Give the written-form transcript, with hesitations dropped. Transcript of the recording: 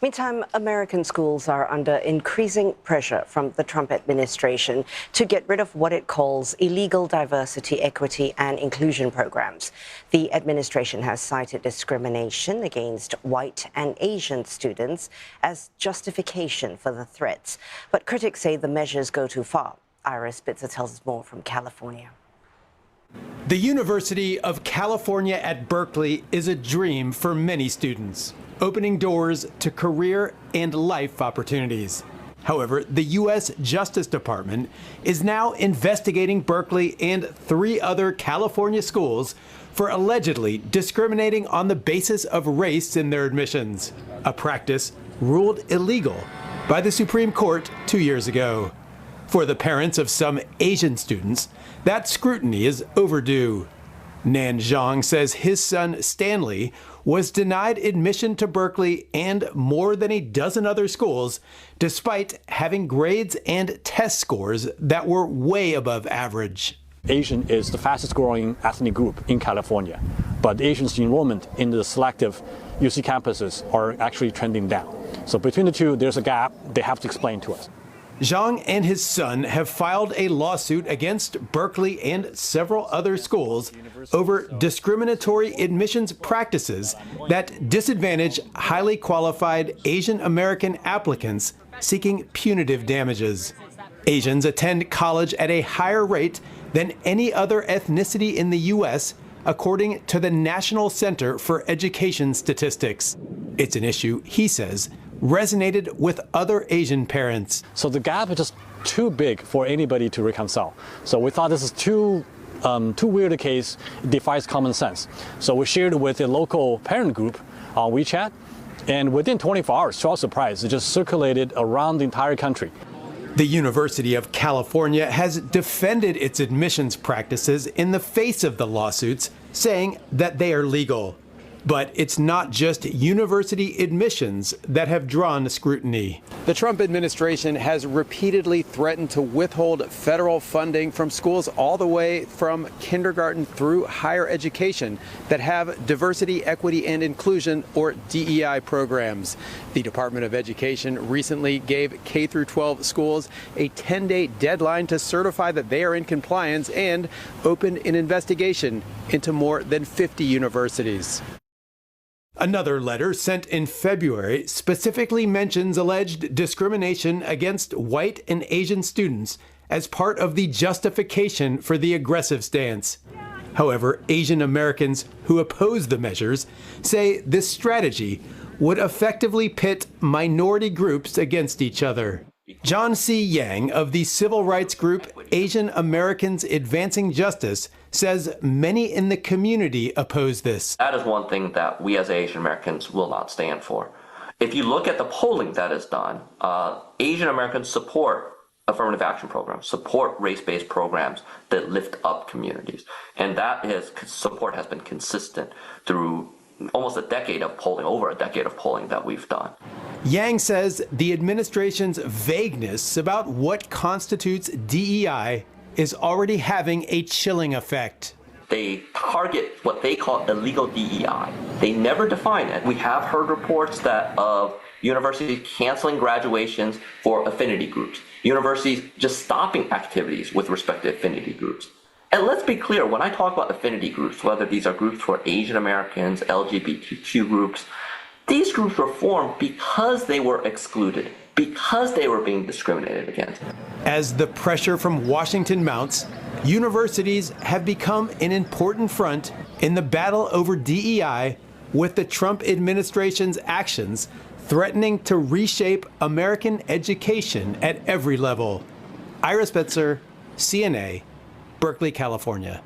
Meantime, American schools are under increasing pressure from the Trump administration to get rid of what it calls illegal diversity, equity, and inclusion programs. The administration has cited discrimination against white and Asian students as justification for the threats. But critics say the measures go too far. Ira Spitzer tells us more from California. The University of California at Berkeley is a dream for many students, opening doors to career and life opportunities. However, the U.S. Justice Department is now investigating Berkeley and 3 other California schools for allegedly discriminating on the basis of race in their admissions, a practice ruled illegal by the Supreme Court 2 years ago. For the parents of some Asian students, that scrutiny is overdue. Nan Zhang says his son, Stanley, was denied admission to Berkeley and more than a dozen other schools, despite having grades and test scores that were way above average. Asian is the fastest growing ethnic group in California, but Asians' enrollment in the selective UC campuses are actually trending down. So between the two, there's a gap they have to explain to us. Zhang and his son have filed a lawsuit against Berkeley and several other schools over discriminatory admissions practices that disadvantage highly qualified Asian American applicants seeking punitive damages. Asians attend college at a higher rate than any other ethnicity in the U.S., according to the National Center for Education Statistics. It's an issue, he says, resonated with other Asian parents. So the gap is just too big for anybody to reconcile. So we thought this is too weird a case, it defies common sense. So we shared it with a local parent group on WeChat, and within 24 hours, to our surprise, it just circulated around the entire country. The University of California has defended its admissions practices in the face of the lawsuits, saying that they are legal. But it's not just university admissions that have drawn scrutiny. The Trump administration has repeatedly threatened to withhold federal funding from schools all the way from kindergarten through higher education that have diversity, equity, and inclusion, or DEI programs. The Department of Education recently gave K-12 schools a 10-day deadline to certify that they are in compliance and opened an investigation into more than 50 universities. Another letter sent in February specifically mentions alleged discrimination against white and Asian students as part of the justification for the aggressive stance. However, Asian Americans who oppose the measures say this strategy would effectively pit minority groups against each other. John C. Yang of the civil rights group Asian Americans Advancing Justice says many in the community oppose this. That is one thing that we as Asian Americans will not stand for. If you look at the polling that is done, Asian Americans support affirmative action programs, support race-based programs that lift up communities. And support has been consistent through almost a decade of polling, over a decade of polling that we've done. Yang says the administration's vagueness about what constitutes DEI is already having a chilling effect. They target what they call illegal DEI. They never define it. We have heard reports of universities canceling graduations for affinity groups, universities just stopping activities with respect to affinity groups. And let's be clear, when I talk about affinity groups, whether these are groups for Asian Americans, LGBTQ groups, these groups were formed because they were excluded, because they were being discriminated against. As the pressure from Washington mounts, universities have become an important front in the battle over DEI, with the Trump administration's actions threatening to reshape American education at every level. Ira Spitzer, CNA, Berkeley, California.